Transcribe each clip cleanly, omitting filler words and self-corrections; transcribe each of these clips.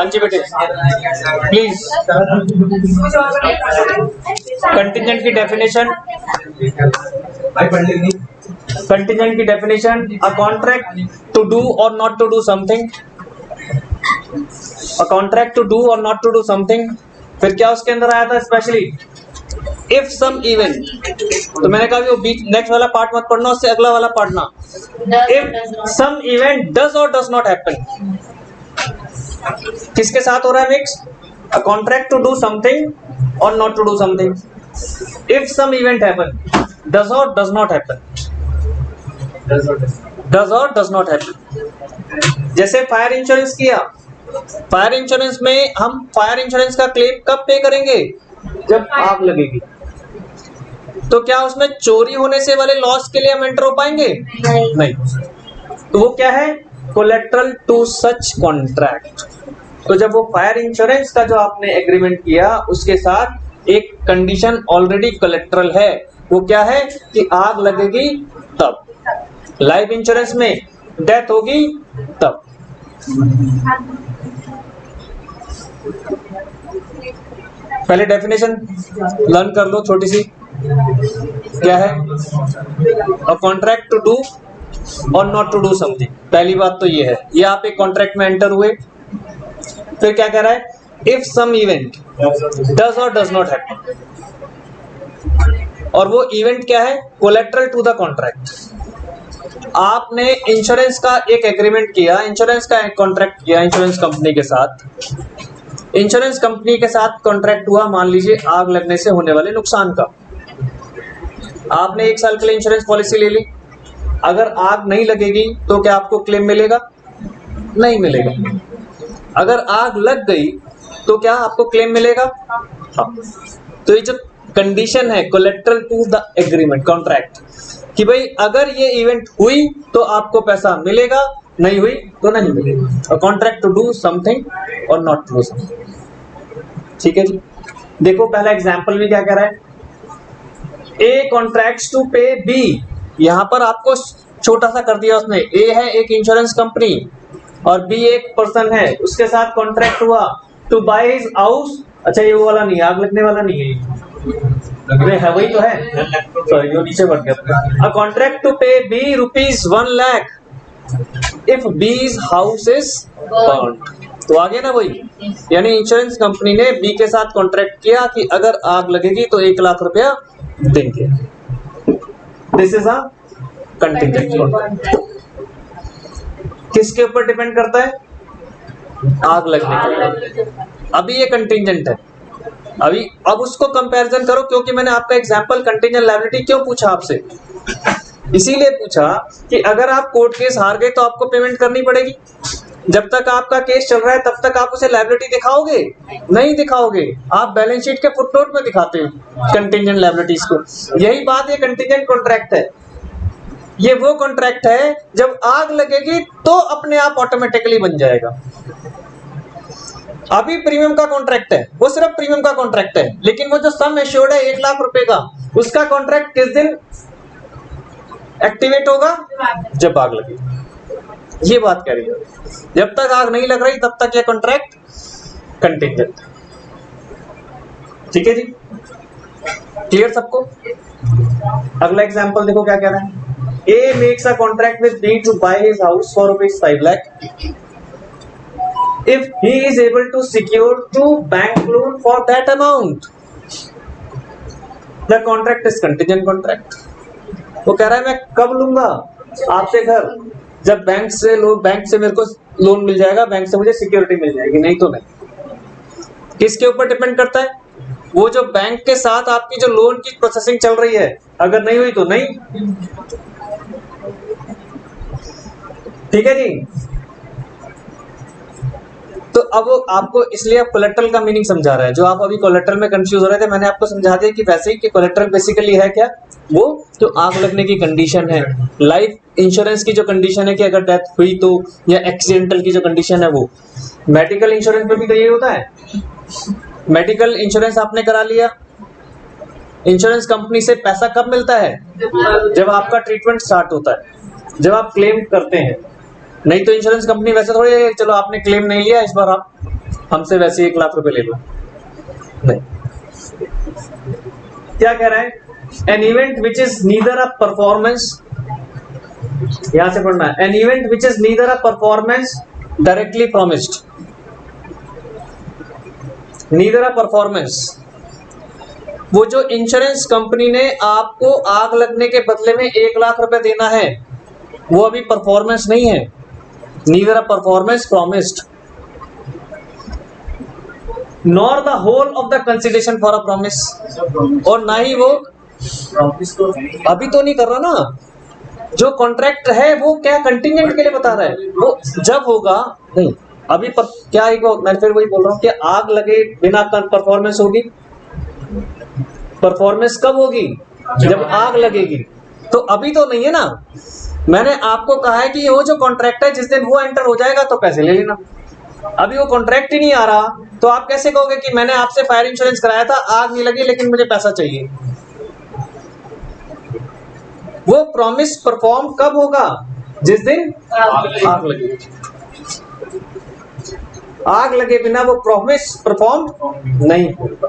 जी बेटे please, contingent की definition, contingent की definition, a contract to do और not to do something, a contract to do और not to do something. फिर क्या उसके अंदर आया था स्पेशली, इफ सम इवेंट, तो मैंने कहा वो बीच नेक्स्ट वाला पार्ट मत पढ़ना, उससे अगला वाला पढ़ना, if some event does or does not happen, किसके साथ हो रहा है mix, a contract to do something or not to do something. If some event happen, does or does not happen, does or does not happen. जैसे fire insurance किया, fire insurance में हम fire insurance का claim कब पे करेंगे, जब आग लगेगी। तो क्या उसमें चोरी होने से वाले लॉस के लिए हम एंटर हो पाएंगे, नहीं। तो वो क्या है, कोलेट्रल टू सच कॉन्ट्रैक्ट। तो जब वो फायर इंश्योरेंस का जो आपने एग्रीमेंट किया, उसके साथ एक कंडीशन ऑलरेडी कोलेट्रल है, वो क्या है कि आग लगेगी तब, लाइफ इंश्योरेंस में डेथ होगी तब। पहले डेफिनेशन लर्न कर लो छोटी सी, क्या है, अ कॉन्ट्रैक्ट टू डू और नॉट टू डू समथिंग। पहली बात तो ये है, ये आप एक कॉन्ट्रैक्ट में एंटर हुए। फिर क्या कह रहा है, if some event does or does not happen, और वो इवेंट क्या है, कोलेट्रल टू द कॉन्ट्रैक्ट। आपने इंश्योरेंस का एक एग्रीमेंट किया, इंश्योरेंस का एक कॉन्ट्रैक्ट किया इंश्योरेंस कंपनी के साथ। इंश्योरेंस कंपनी के साथ कॉन्ट्रैक्ट हुआ, मान लीजिए आग लगने से होने वाले नुकसान का। आपने 1 साल के लिए इंश्योरेंस पॉलिसी ले ली। अगर आग नहीं लगेगी तो क्या आपको क्लेम मिलेगा, नहीं मिलेगा। अगर आग लग गई तो क्या आपको क्लेम मिलेगा, हाँ। तो ये जो कंडीशन है collateral to the agreement contract, कि भाई अगर ये इवेंट हुई तो आपको पैसा मिलेगा, नहीं हुई तो नहीं मिलेगा। Contract to do something or not to do something, ठीक है जी। देखो पहला एग्जांपल में क्या कह रहा है, ए कॉन्ट्रैक्ट्स टू पे बी। यहां पर आपको छोटा सा कर दिया उसने, ए है एक इंश्योरेंस कंपनी और बी एक पर्सन है, उसके साथ कॉन्ट्रैक्ट हुआ टू बाय हिज हाउस। अच्छा ये वो वाला नहीं है, आग लगने वाला नहीं है वही तो है, सॉरी वो नीचे बढ़ गया। अ contract to pay B rupees 1 lakh if बीज हाउस इज बर्न्ड। तो आगे ना वही, यानी इंश्योरेंस कंपनी ने बी के साथ कॉन्ट्रैक्ट किया कि अगर आग लगेगी तो 1 लाख रुपया देंगे। This is a contingent contract. किसके ऊपर डिपेंड करता है, आग लगने के ऊपर। अभी ये कंटिंजेंट है, अभी अब उसको कंपैरिजन करो, क्योंकि मैंने आपका एग्जांपल कंटिंजेंट लायबिलिटी क्यों पूछा आपसे, इसीलिए पूछा कि अगर आप कोर्ट केस हार गए तो आपको पेमेंट करनी पड़ेगी। जब तक आपका केस चल रहा है तब तक आप उसे लायबिलिटी दिखाओगे, नहीं दिखाओगे। आप बैलेंस शीट के फुटनोट में दिखाते हो कंटिंजेंट लायबिलिटीज को। यही बात ये कंटिंजेंट कॉन्ट्रैक्ट है। ये वो कॉन्ट्रैक्ट है जब आग लगेगी तो अपने आप ऑटोमेटिकली बन जाएगा। अभी प्रीमियम का कॉन्ट्रैक्ट है, वो सिर्फ प्रीमियम का कॉन्ट्रैक्ट है, लेकिन वो जो सम एश्योर्ड है 1 लाख रुपए का, उसका कॉन्ट्रैक्ट किस दिन एक्टिवेट होगा, जब आग लगेगी। ये बात कह रही है, जब तक आग नहीं लग रही तब तक ये कॉन्ट्रैक्ट कंटिंजेंट। ठीक है जी, क्लियर सबको। अगला एग्जांपल देखो क्या कह रहा है, A makes a contract with B to buy his house for ₹5 lakh if he is able to secure 2 bank loan for that amount. The contract is contingent contract. वो कह रहा है मैं कब लूंगा आपसे घर, जब बैंक से मेरे को लोन मिल जाएगा, बैंक से मुझे सिक्योरिटी मिल जाएगी, नहीं तो नहीं। किसके ऊपर डिपेंड करता है, वो जो बैंक के साथ आपकी जो लोन की प्रोसेसिंग चल रही है, अगर नहीं हुई तो नहीं। ठीक है जी। तो अब वो आपको इसलिए अब कोलेट्रल का मीनिंग समझा रहा है। जो आप अभी कोलेट्रल में कंफ्यूज हो रहे थे, मैंने आपको समझा दिया कि वैसे ही कि कोलेट्रल बेसिकली है क्या, वो जो आग लगने की कंडीशन है, लाइफ इंश्योरेंस की जो कंडीशन है कि अगर डेथ हुई तो, या एक्सीडेंटल की जो कंडीशन है वो। मेडिकल इंश्योरेंस में भी तो ये होता है। मेडिकल इंश्योरेंस आपने करा लिया, इंश्योरेंस कंपनी से पैसा कब मिलता है? जब आपका ट्रीटमेंट स्टार्ट होता है, जब आप क्लेम करते हैं। नहीं तो इंश्योरेंस कंपनी वैसे थोड़ी, चलो आपने क्लेम नहीं लिया इस बार आप हमसे वैसे 1 लाख रुपए ले लो, नहीं। क्या कह रहा है? An event which is neither a performance, यहां से पढ़ना है, an event which is neither a performance directly promised, neither a performance, वो जो इंश्योरेंस कंपनी ने आपको आग लगने के बदले में 1 लाख रुपए देना है, वो अभी परफॉर्मेंस नहीं है। Neither a performance promised nor the whole of the consideration for a promise, और ना ही वो अभी तो नहीं कर रहा ना। जो कॉन्ट्रैक्ट है वो क्या कंटिजेंट के लिए बता रहा है, वो जब होगा नहीं अभी पर, क्या मैं फिर वही बोल रहा हूँ कि आग लगे बिना परफॉर्मेंस होगी। परफॉर्मेंस कब होगी? जब आग लगेगी। तो अभी तो नहीं है ना। मैंने आपको कहा है कि वो जो कॉन्ट्रैक्ट है जिस दिन वो एंटर हो जाएगा तो पैसे ले लेना। अभी वो कॉन्ट्रैक्ट ही नहीं आ रहा तो आप कैसे कहोगे कि मैंने आपसे फायर इंश्योरेंस कराया था, आग नहीं लगी लेकिन मुझे पैसा चाहिए। वो प्रॉमिस परफॉर्म कब होगा? जिस दिन आग लगे। आग लगे बिना वो प्रॉमिस परफॉर्म नहीं होगा,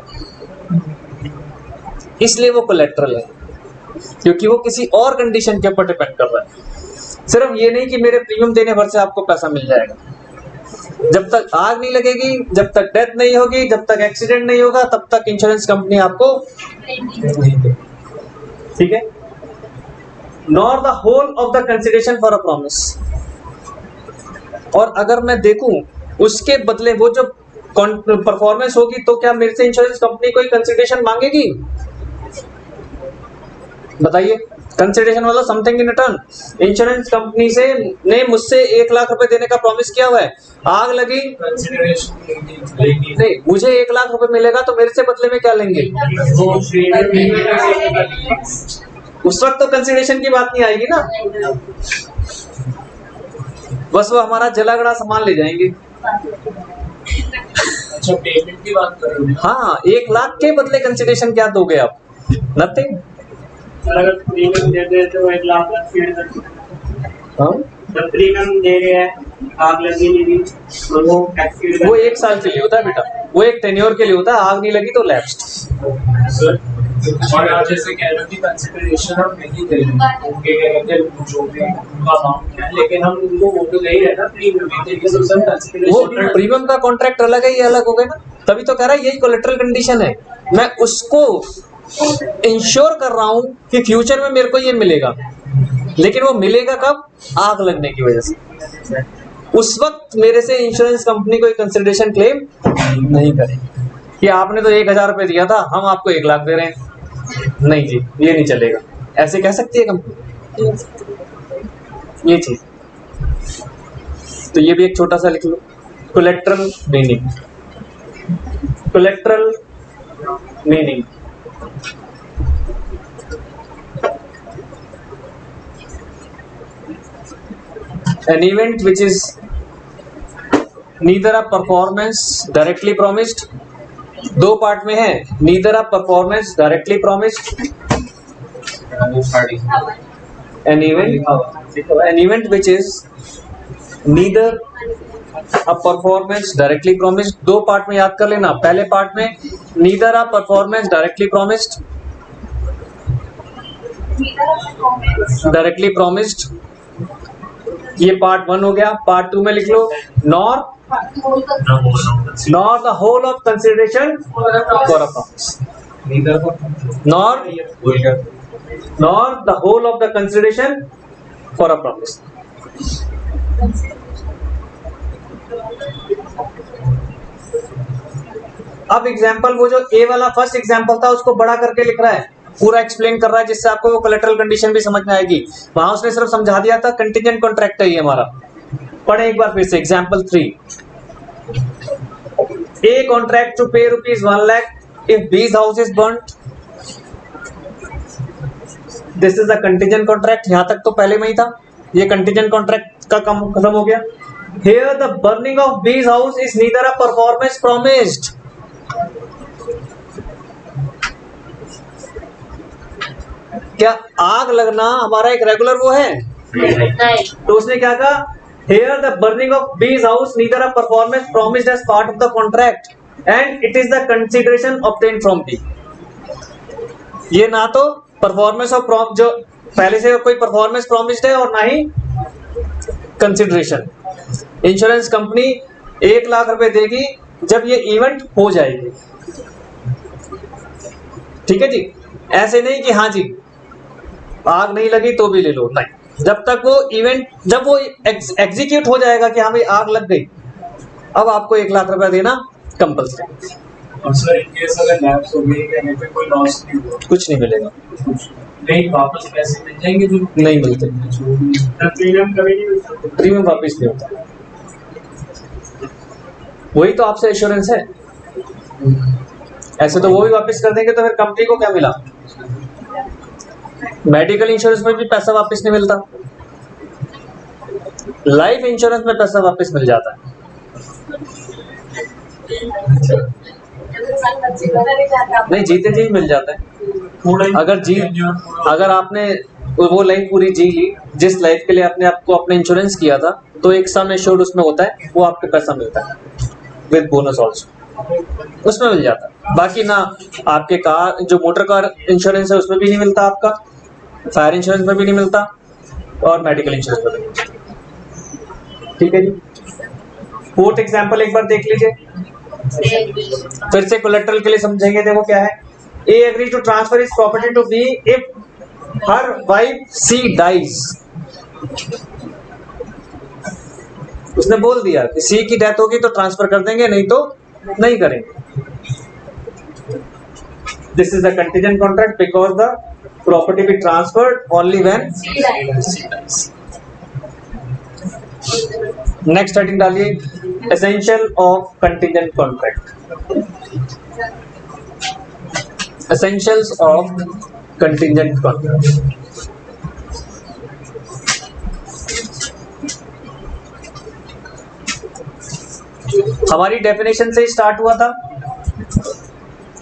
इसलिए वो कोलेट्रल है, क्योंकि वो किसी और कंडीशन के ऊपर डिपेंड कर रहा है। सिर्फ ये नहीं कि मेरे प्रीमियम देने भर से आपको पैसा मिल जाएगा। जब तक आग नहीं लगेगी, जब तक डेथ नहीं होगी, जब तक एक्सीडेंट नहीं होगा, तब तक इंश्योरेंस कंपनी आपको नहीं देगी। ठीक है। Nor the whole of the consideration for a promise, और अगर मैं देखूं उसके बदले वो जो परफॉर्मेंस होगी तो क्या मेरे से इंश्योरेंस कंपनी कोई कंसिडरेशन मांगेगी? बताइए। कंसिडरेशन मतलब something in return. Insurance company से ने मुझसे 1 लाख रुपए देने का प्रॉमिस किया हुआ है, आग लगी नहीं, मुझे 1 लाख रुपए मिलेगा तो मेरे से बदले में क्या लेंगे? उस वक्त तो कंसिडरेशन की बात नहीं आएगी ना, बस वो हमारा जलागड़ा सामान ले जाएंगे। अच्छा, पेमेंट की बात कर रहे हो? हाँ, 1 लाख के बदले कंसिडरेशन क्या दोगे आप? नथिंग। अगर प्रीमियम दे दे तो 1 लाख जब प्रीमियम दे रहे हैं, आग लगी नहीं तो वो 1 साल के लिए होता है बेटा, वो एक टेन्योर के लिए होता है। आग नहीं लगी तो लैप्स्ड। और आप जैसे कह रहे हो कि कंसिडरेशन हम नहीं दे रहे, उनके कहते हैं जो भी उनका अमाउंट है, लेकिन हम उनको वो तो नहीं रहना प्रीमियम देते हैं, तो सर कंसिडरेशन वो प्रीमियम का कॉन्ट्रैक्ट अलग है, ये अलग हो गया ना। तभी तो कह रहा है यही कोलेट्रल कंडीशन है। मैं उसको इंश्योर कर रहा हूं कि फ्यूचर में मेरे को ये मिलेगा, लेकिन वो मिलेगा कब? आग लगने की वजह से। उस वक्त मेरे से इंश्योरेंस कंपनी कोई कंसिडरेशन क्लेम नहीं करेगी कि आपने तो 1000 रुपए दिया था, हम आपको 1 लाख दे रहे हैं। नहीं जी, ये नहीं चलेगा। ऐसे कह सकती है कंपनी ये चीज। तो ये भी एक छोटा सा लिख लो, collateral meaning. Collateral meaning an event which is neither a performance directly promised, 2 part में है, neither a performance directly promised, an event which is neither a performance directly promised। 2 part में याद कर लेना। पहले पार्ट में neither a performance directly promised, ये part 1 हो गया। पार्ट 2 में लिख लो nor the whole of consideration for a promise, nor the whole of the consideration for a promise. अब एग्जाम्पल, वो जो ए वाला फर्स्ट एग्जाम्पल था उसको बड़ा करके लिख रहा है, पूरा एक्सप्लेन कर रहा है, जिससे आपको वो कोलेट्रल कंडीशन भी समझ में आएगी। वहां उसने सिर्फ समझा दिया था कंटिजेंट कॉन्ट्रैक्ट है ये हमारा। पढ़े एक बार फिर से example 3। A contract to pay rupees 1 lakh if B's house is burnt. This is a contingent contract. यहाँ तक तो पहले में ही था, ये contingent contract का काम खत्म हो गया. Here the burning of B's house is neither a performance promised. क्या आग लगना हमारा एक रेगुलर वो है? नहीं. तो उसने क्या कहा? Here the burning of B's house neither a performance promised as part of the contract and it is the consideration obtained from B. ये ना तो परफॉर्मेंस ऑफ जो पहले से कोई परफॉर्मेंस प्रॉमिस्ड है और ना ही कंसिडरेशन. इंश्योरेंस कंपनी 1 लाख रुपए देगी जब ये इवेंट हो जाएगी. ठीक है जी, ऐसे नहीं कि हाँ जी आग नहीं लगी तो भी ले लो, नहीं. जब तक वो इवेंट जब वो एग्जीक्यूट हो जाएगा कि हाँ भाई आग लग गई, अब आपको 1 लाख रुपया देना कंपल्सरी. और सर इन केस अगर लैप्स हो गई कहने पे कोई लॉस नहीं हुआ, कुछ नहीं मिलेगा, नहीं वापस पैसे मिल जाएंगे जो नहीं मिलते. प्रीमियम कभी नहीं मिलता, प्रीमियम वापस नहीं होता. वही तो आपसे एश्योरेंस है. ऐसे तो वो भी वापस कर देंगे तो फिर कंपनी को क्या मिला? मेडिकल इंश्योरेंस में भी पैसा वापस नहीं मिलता, लाइफ इंश्योरेंस में पैसा वापस मिल जाता है. नहीं, जीते जी मिल जाता है. अगर आपने वो लाइफ पूरी जी ली जिस लाइफ के लिए आपने आपको अपने इंश्योरेंस किया था, तो एक सम एश्योर्ड उसमें होता है, वो आपके पैसा मिलता है विद बोनस ऑल्सो, उसमें मिल जाता है. बाकी ना आपके कार जो मोटर कार इंश्योरेंस है उसमें भी नहीं मिलता, आपका फायर इंश्योरेंस में भी नहीं मिलता और मेडिकल इंश्योरेंस में भी नहीं मिलता. ठीक है जी. कोर्ट एग्जांपल एक बार देख लीजिए, फिर से कोलेटरल के लिए समझेंगे. देखो क्या है. A agrees to transfer his property to B if her wife C dies. उसने बोल दिया कि C की डेथ होगी तो ट्रांसफर कर देंगे, नहीं तो नहीं करेंगे. This is a contingent contract because the property be transferred only when C dies. Next heading डालिए, essential of contingent contract. Essentials of contingent contract. हमारी डेफिनेशन से स्टार्ट हुआ था.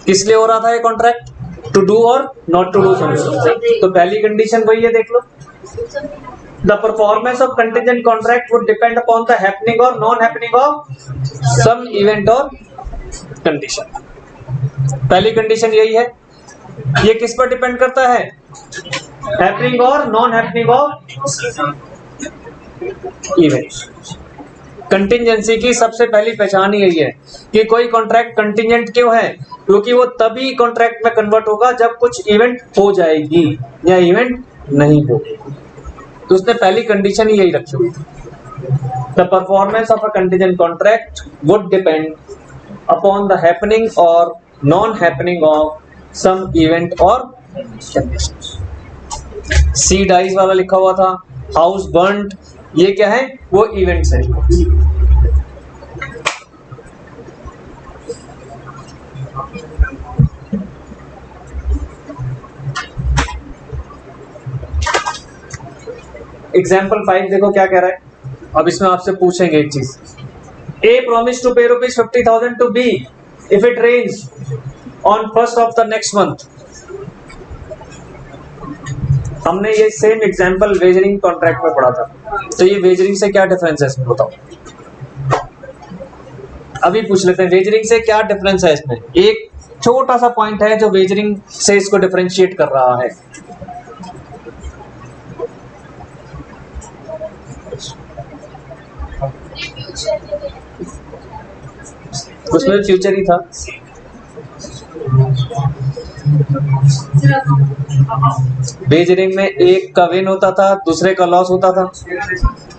किस लिए हो रहा था ये कॉन्ट्रैक्ट? टू डू और नॉट टू डू समथिंग. तो पहली कंडीशन वही है, देख लो. The performance of contingent contract would depend upon the happening or non-happening of some event or condition. पहली कंडीशन यही है. ये किस पर डिपेंड करता है? Happening or non happening of event. Contingency की सबसे पहली पहचान यही है कि कोई कॉन्ट्रैक्ट कंटिजेंट क्यों है, क्योंकि वो तभी कॉन्ट्रैक्ट में कन्वर्ट होगा जब कुछ इवेंट हो जाएगी या इवेंट नहीं होगी. तो उसने पहली कंडीशन ही यही रखी हुई. The performance of a contingent contract would depend upon the happening or non happening of some event or condition. C dies वाला लिखा हुआ था, हाउस बर्न्ड, ये क्या है? वो इवेंट्स है. एग्जाम्पल 5 देखो क्या कह रहा है. अब इसमें आपसे पूछेंगे एक चीज. A promised to pay rupees 50,000 to B if it rains on first of the next month. हमने ये सेम एग्जाम्पल वेजरिंग कॉन्ट्रैक्ट में पढ़ा था. तो ये वेजरिंग से क्या डिफरेंस है इसमें बताओ. अभी पूछ लेते हैं वेजरिंग से क्या डिफरेंस है इसमें. एक छोटा सा पॉइंट है जो वेजरिंग से इसको डिफरेंशिएट कर रहा है. उसमें फ्यूचर ही था. वेजरिंग में एक का विन होता था, दूसरे का लॉस होता था.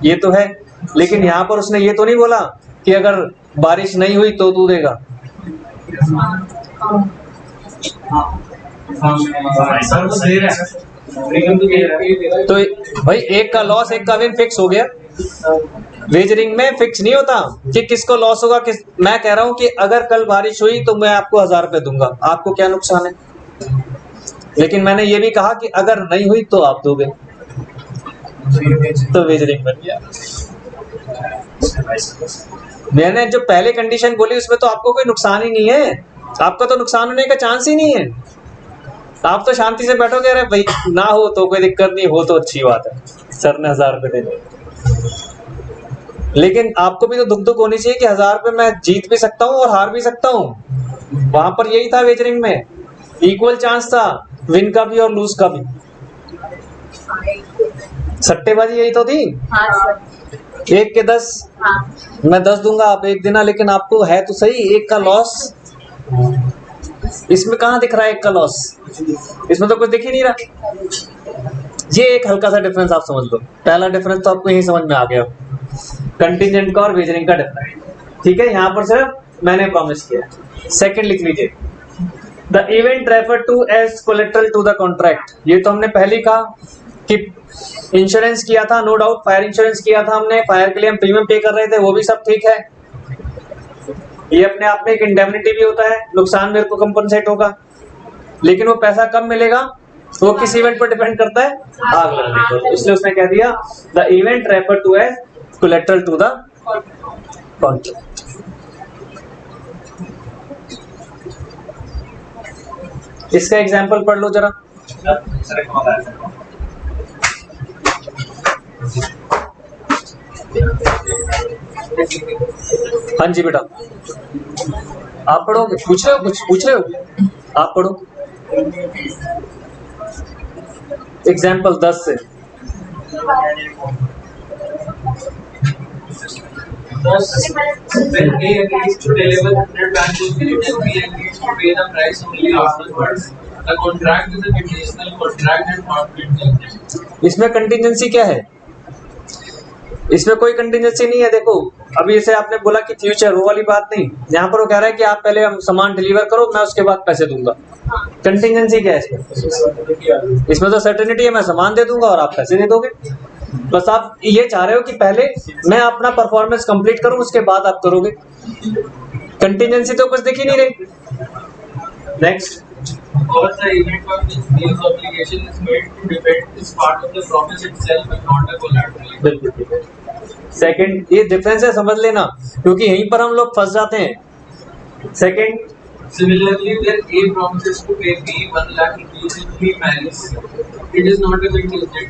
ये तो है, लेकिन यहाँ पर उसने ये तो नहीं बोला कि अगर बारिश नहीं हुई तो तू देगा. तो भाई एक का लॉस एक का विन फिक्स हो गया. वेजरिंग में फिक्स नहीं होता कि किसको लॉस होगा किस। मैं कह रहा हूं कि अगर कल बारिश हुई तो मैं आपको 1000 रुपए दूंगा, आपको क्या नुकसान है। लेकिन मैंने ये भी कहा कि अगर नहीं हुई तो आप दोगे, तो वेजरिंग बन गया। मैंने जो पहले कंडीशन बोली उसमें तो आपको कोई नुकसान ही नहीं है, आपका तो नुकसान होने का चांस ही नहीं है। आप तो शांति से बैठोगे, अरे भाई ना हो तो कोई दिक्कत नहीं, हो तो अच्छी बात है, सर ने 1000 रुपए दे। लेकिन आपको भी तो दुख होनी चाहिए कि 1000 रुपए मैं जीत भी सकता हूँ और हार भी सकता हूँ। वहां पर यही था वेजरिंग में, इक्वल चांस था विन का भी और लूज का भी। सट्टेबाजी यही तो थी। एक के 10, मैं 10 दूंगा, आप 1 देना, लेकिन आपको है तो सही 1 का लॉस। इसमें कहाँ दिख रहा है 1 का लॉस, इसमें तो कुछ दिख ही नहीं रहा। ये एक हल्का सा डिफरेंस आप समझ लो। पहला डिफरेंस तो आपको यही समझ में आ गया, कंटिजेंट का और वेजरिंग का डिफरेंस। ठीक है, यहां पर सिर्फ मैंने प्रॉमिस किया। सेकंड लिख लीजिए, the event refer to as collateral to the contract. ये तो हमने पहले ही कहा कि इंश्योरेंस किया था, नो डाउट फायर इंश्योरेंस किया था हमने, फायर के लिए हम प्रीमियम पे कर रहे थे, वो भी सब ठीक है। ये अपने आप में एक इंडेमनिटी भी होता है, नुकसान मेरे को कंपनसेट होगा, लेकिन वो पैसा कब मिलेगा वो किस इवेंट पर डिपेंड करता है, आग लगने पर। इसलिए उसने कह दिया the event refer to as collateral to the contract. इसका एग्जांपल पढ़ लो जरा। हाँ जी बेटा, आप पढ़ोगे, पूछ रहे हो, कुछ पूछ रहे हो, आप पढ़ो एग्जाम्पल 10 से। When A agrees to deliver 100 batches, B agrees to pay the price only afterwards. The contract is a conditional contract and not contingent. इसमें कंटिजेंसी क्या है, इसमें कोई कंटिजेंसी नहीं है। देखो अभी जैसे आपने बोला कि फ्यूचर, वो वाली बात नहीं। यहाँ पर वो कह रहा है कि आप पहले हम सामान डिलीवर करो, मैं उसके बाद पैसे दूंगा। कंटिजेंसी क्या है इसमें? इसमें तो सर्टेनिटी है, मैं सामान दे दूंगा और आप पैसे दे दोगे। बस आप ये चाह रहे हो कि पहले मैं अपना परफॉर्मेंस कंप्लीट करूं, उसके बाद आप करोगे। कंटिजेंसी तो कुछ दिख ही नहीं रही। Next, Or the event on which B's obligation is made to defend is part of the promise itself and not a collateral. बिल्कुल ठीक है। सेकंड, ये डिफरेंस है, समझ लेना, क्योंकि यहीं पर हम लोग फंस जाते हैं। Second, Similarly, when A promises to pay B 1 lakh rupees if B marries, it is not a contingent.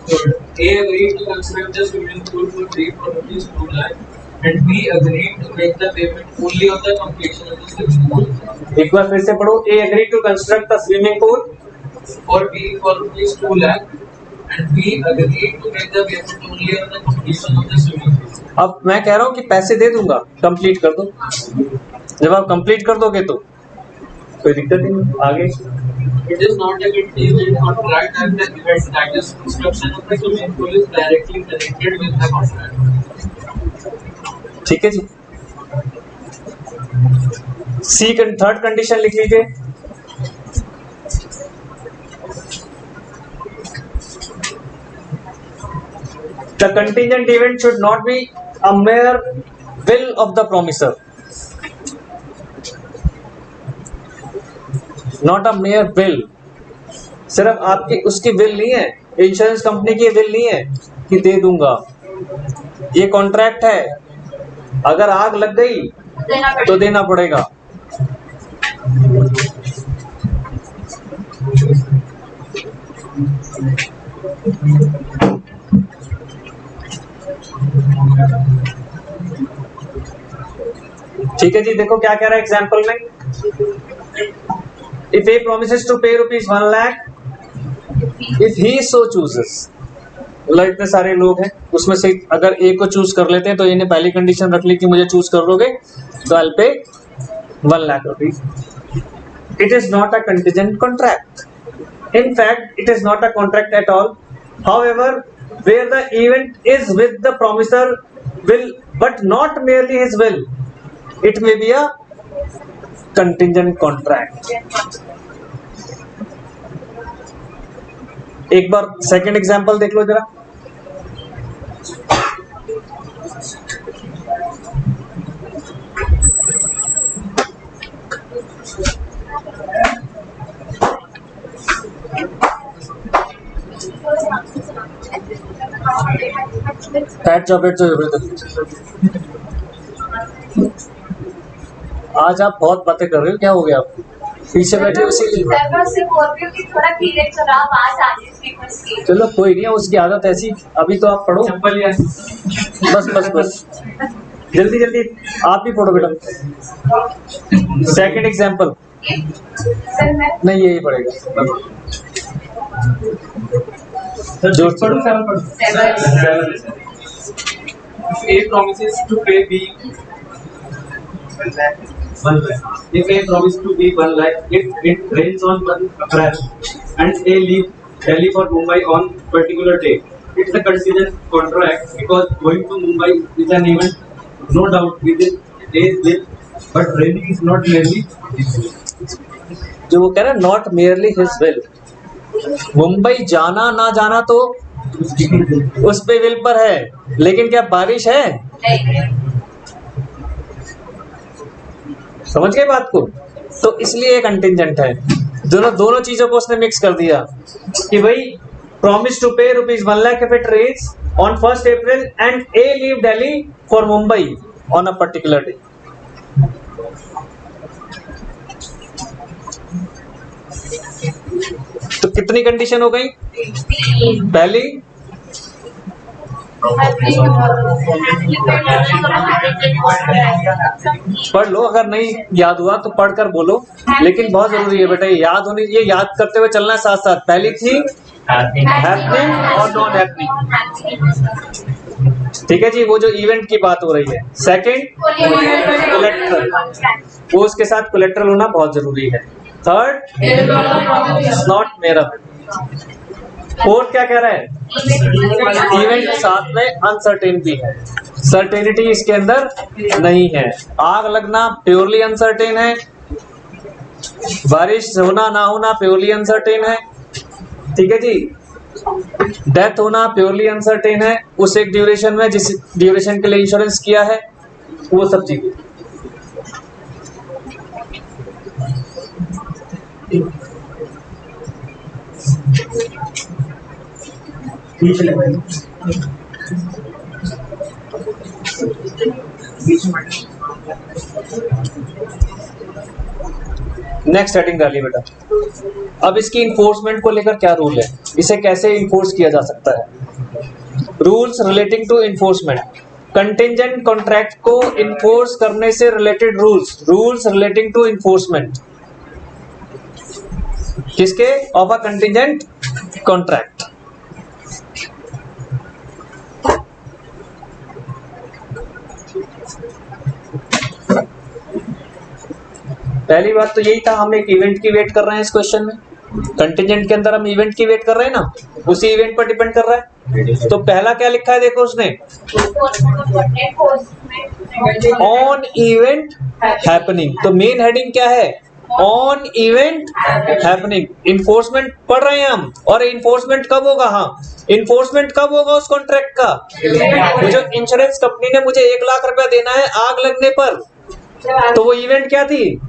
So, A agreed to construct the swimming pool for B for rupees 2 lakh, and B agreed to make the payment only on the completion of the swimming pool. एक बार फिर से पढ़ो। A agree to construct the swimming pool For B for rupees 2 lakh, and B agreed to make the payment only on the completion of the swimming pool. अब मैं कह रहा हूँ कि पैसे दे दूंगा, कंप्लीट कर दो। जब आप कंप्लीट कर दोगे तो कोई दिक्कत नहीं। आगे, It is not a contingent contract and the event, that is construction of the swimming pool, is directly connected with the contract. ठीक है जी। सी थर्ड कंडीशन लिख लीजिए, the contingent event should not be a mayor will of the promisor, not a mayor will. सिर्फ आपकी उसकी will नहीं है, insurance company की विल नहीं है कि दे दूंगा। ये कॉन्ट्रैक्ट है, अगर आग लग गई तो देना पड़ेगा। ठीक है जी, देखो क्या कह रहा है एग्जाम्पल में। If A promises to pay rupees 1 lakh, if he so chooses, मतलब इतने सारे लोग हैं, उसमें से अगर एक को चूज कर लेते हैं तो इन्हें पहली कंडीशन रख ली कि मुझे चूज कर लोगे तो आई पे 1 lakh rupees. It is not a contingent contract. In fact, it is not a contract at all. However, where the event is with the promisor will, but not merely his will, it may be a contingent contract. एक बार second example देख लो जरा। Fat chocolate तो जरूर। आज आप बहुत बातें कर रहे हो, क्या हो गया आपको? पीछे बैठे उसी चलो कोई नहीं, उसकी आदत ऐसी। अभी तो आप पढ़ो, चप्पल या बस बस बस, जल्दी जल्दी आप भी पढ़ो बेटा। सेकंड एग्जाम्पल नहीं, यही पढ़ेगा। जोर से पढ़ो, सेवन पढ़ो। A promises to pay B 1 lakh. If A promises to B 1 lakh, if it rains on 1 April and A leave Delhi for Mumbai on particular day, it's a contingent contract because going to Mumbai is an event, no doubt within days will, but raining is not merely his will. जो वो कह रहा है not merely his will, Mumbai जाना ना जाना तो उस पे विल पर है, लेकिन क्या बारिश है? समझ गए बात को? तो इसलिए एक कंटिंजेंट है। दोनों चीजों को उसने मिक्स कर दिया कि भाई प्रॉमिस टू पे ₹1 lakh if it rains on 1st April and A leave Delhi for Mumbai on a particular day. तो कितनी कंडीशन हो गई? पहली पढ़ लो, अगर नहीं याद हुआ तो पढ़कर बोलो, लेकिन बहुत जरूरी है बेटा, ये याद होनी, ये याद करते हुए चलना है साथ साथ। पहली थी हैपनिंग और नॉन हैपनिंग, ठीक है जी, वो जो इवेंट की बात हो रही है। सेकंड कोलेट्रल, वो उसके साथ कोलेट्रल होना बहुत जरूरी है। थर्ड नॉट मेरा। फोर्थ क्या कह रहा है? इवेंट के साथ में अनसर्टेनिटी है, सर्टेनिटी इसके अंदर नहीं है। आग लगना प्योरली अनसर्टेन है, बारिश होना ना होना प्योरली अनसर्टेन है, ठीक है जी। डेथ होना प्योरली अनसर्टेन है उस एक ड्यूरेशन में जिस ड्यूरेशन के लिए इंश्योरेंस किया है, वो सब चीजें। नेक्स्ट हेडिंग डालिए बेटा। अब इसकी इन्फोर्समेंट को लेकर क्या रूल है, इसे कैसे इन्फोर्स किया जा सकता है? Rules relating to enforcement, contingent contract को इन्फोर्स करने से related rules relating to enforcement किसके? Of a contingent contract. पहली बात तो यही था, हम एक इवेंट की वेट कर रहे हैं इस क्वेश्चन में। कंटिजेंट के अंदर हम इवेंट की वेट कर रहे हैं ना, उसी इवेंट पर डिपेंड कर रहा है। तो पहला क्या लिखा है देखो उसने, ऑन इवेंट हैपनिंग। तो मेन हेडिंग क्या है? On event happening. इन्फोर्समेंट पढ़ रहे हैं हम, और इन्फोर्समेंट कब होगा? हाँ, इन्फोर्समेंट कब होगा उस कॉन्ट्रैक्ट का? जो इंश्योरेंस कंपनी ने मुझे 1 लाख रुपया देना है आग लगने पर, तो वो इवेंट क्या थी?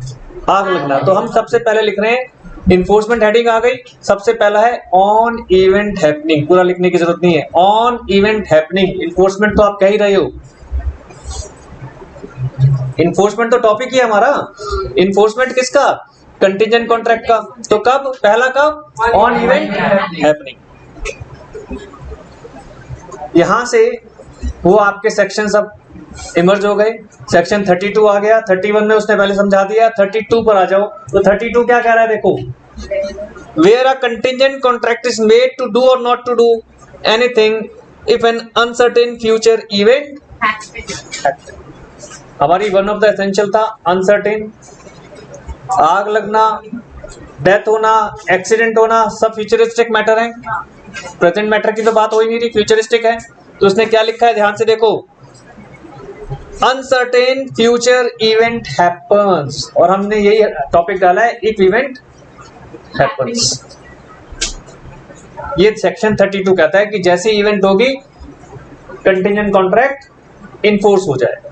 आग लगना। तो हम सबसे पहले लिख रहे हैं, इन्फोर्समेंट हेडिंग आ गई, सबसे पहला है ऑन इवेंट हैपनिंग। पूरा लिखने की जरूरत नहीं है, ऑन इवेंट हैपनिंग। इन्फोर्समेंट तो आप कह ही रहे हो, इन्फोर्समेंट तो टॉपिक ही है हमारा। इन्फोर्समेंट किसका? कंटिजेंट कॉन्ट्रैक्ट का। तो कब? पहला कब? On event happening. यहां से वो आपके सेक्शन सब इमर्ज हो गए। सेक्शन 32 आ गया, 31 में उसने पहले समझा दिया, 32 पर आ जाओ। तो 32 क्या कह रहा है देखो, where a contingent contract is made to do और not to do anything if an uncertain future event. हमारी वन ऑफ द एसेंशियल था अनसर्टेन। आग लगना, डेथ होना, एक्सीडेंट होना, सब फ्यूचरिस्टिक मैटर है। प्रेजेंट मैटर की तो बात हो ही नहीं रही, फ्यूचरिस्टिक है। तो उसने क्या लिखा है ध्यान से देखो, अनसर्टेन फ्यूचर इवेंट हैपन्स, और हमने यही टॉपिक डाला है, इफ इवेंट हैपन्स। ये सेक्शन 32 कहता है कि जैसी इवेंट होगी कंटिजेंट कॉन्ट्रैक्ट इनफोर्स हो जाएगा।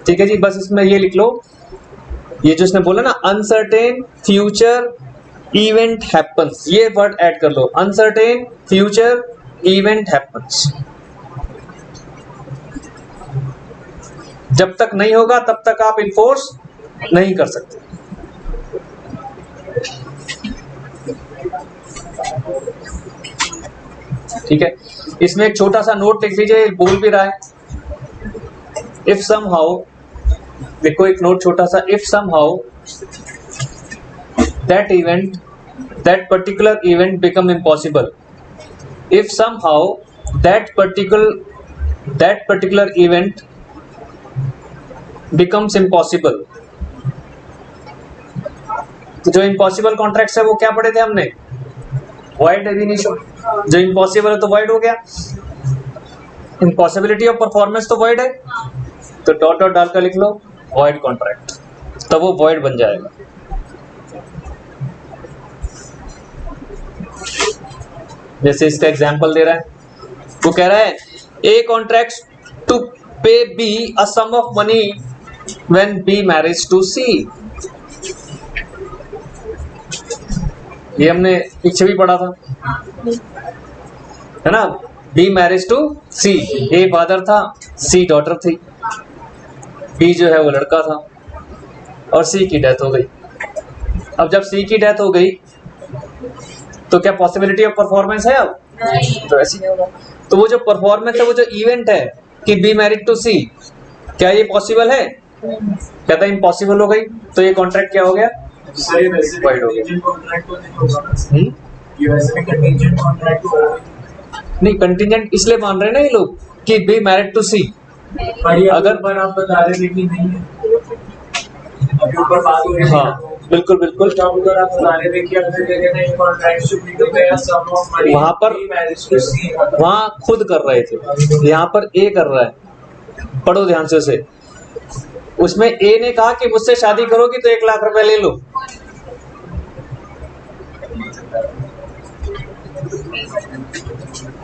ठीक है जी, बस इसमें ये लिख लो, ये जो इसने बोला ना अनसर्टेन फ्यूचर इवेंट हैपेंस, ये वर्ड ऐड कर लो, अनसर्टेन फ्यूचर इवेंट हैपेंस। जब तक नहीं होगा तब तक आप इनफोर्स नहीं कर सकते। ठीक है, इसमें एक छोटा सा नोट लिख लीजिए, बोल भी रहा है, इफ समहाउ, देखो एक नोट छोटा सा, if somehow that event, that particular event become impossible, if somehow that particular event becomes impossible. तो जो इम्पॉसिबल कॉन्ट्रैक्ट्स है वो क्या पढ़े थे हमने, वॉइड एबिनिशन, जो इम्पॉसिबल है तो वॉइड हो गया, इम्पॉसिबिलिटी ऑफ परफॉर्मेंस तो वॉइड है, तो डॉट डॉट डालकर लिख लो वॉइड कॉन्ट्रैक्ट, तब वो वॉइड बन जाएगा। जैसे इसका एग्जांपल दे रहा है, वो कह रहा है a contract to pay B a sum of money when B marriage to C. ये हमने पीछे भी पढ़ा था, है ना, B marriage to C, A father था, सी डॉटर थी, बी जो है वो लड़का था, और सी की डेथ हो गई। अब जब सी की डेथ हो गई तो क्या पॉसिबिलिटी ऑफ परफॉर्मेंस है अब? तो ऐसे नहीं होगा। तो वो जो परफॉर्मेंस है, वो जो इवेंट है कि बी मैरिड टू सी, क्या ये पॉसिबल है? कहता है इम्पॉसिबल हो गई, तो ये कॉन्ट्रैक्ट क्या हो गया? वाइड हो गया। नहीं, कंटिजेंट इसलिए मान रहे हैं ना ये लोग कि बी मैरिड टू सी, अगर आप बता रहे थे कि नहीं है, अभी ऊपर बात हो रही है, हाँ बिल्कुल बिल्कुल, अगर आप बता रहे थे कि वहां पर वहां खुद कर रहे थे, यहाँ पर ए कर रहा है, पढ़ो ध्यान से उसे। उसमें ए ने कहा कि मुझसे शादी करोगी तो 1 लाख रुपए ले लो,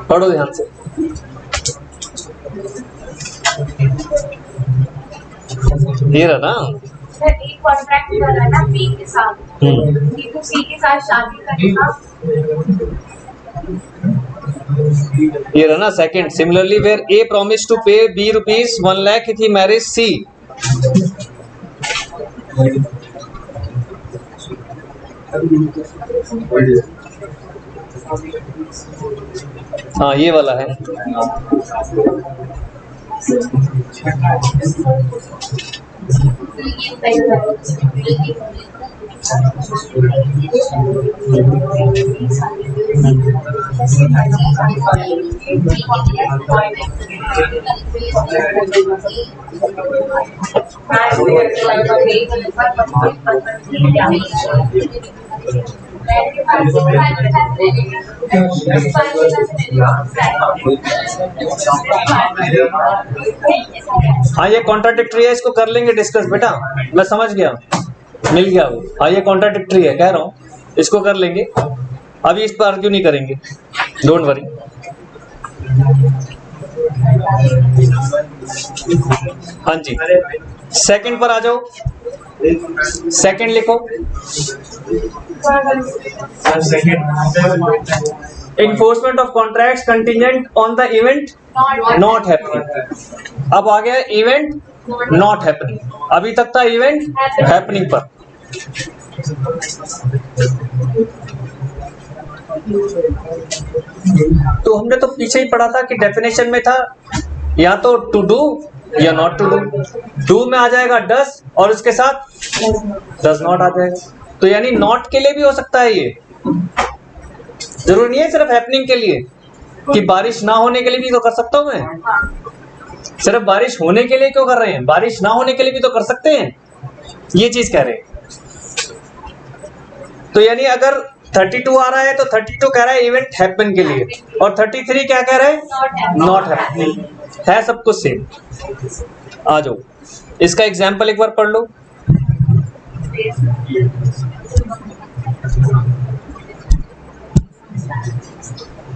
पढ़ो ध्यान से। ये रहा ना, एक कॉन्ट्रैक्ट कर रहा है ना बी के साथ, कि तू सी के साथ शादी करेगा। ये रहा ना second, similarly where a promise to pay B rupees 1 lakh if he marriage C. हाँ ये वाला है, हाँ ये कॉन्ट्राडिक्टरी है, इसको कर लेंगे डिस्कस बेटा, मैं समझ गया, मिल गया वो। हाँ ये कॉन्ट्राडिक्टरी है, कह रहा हूँ इसको कर लेंगे, अभी इस पर आर्ग्यू नहीं करेंगे, डोंट वरी। हाँ जी, सेकंड पर आ जाओ, सेकंड लिखो। Enforcement of contracts contingent on the event not happening. अब आ गया इवेंट नॉट हैपनिंग, अभी तक था इवेंट हैपनिंग पर। तो हमने तो पीछे ही पढ़ा था कि डेफिनेशन में था या तो टू डू या नॉट टू डू। डू में आ जाएगा डस और उसके साथ डस नॉट आ जाएगा, तो यानी नॉट के लिए भी हो सकता है, ये जरूरी नहीं है सिर्फ हैपनिंग के लिए, कि बारिश ना होने के लिए भी तो कर सकता हूं मैं। सिर्फ बारिश होने के लिए क्यों कर रहे हैं, बारिश ना होने के लिए भी तो कर सकते हैं, ये चीज कह रहे हैं। तो यानी अगर 32 आ रहा है तो 32 कह रहा है इवेंट हैपन के लिए, और 33 क्या कह रहा है, नॉट हैपनिंग, है सब कुछ सेम। आ जाओ, इसका एग्जाम्पल एक बार पढ़ लो।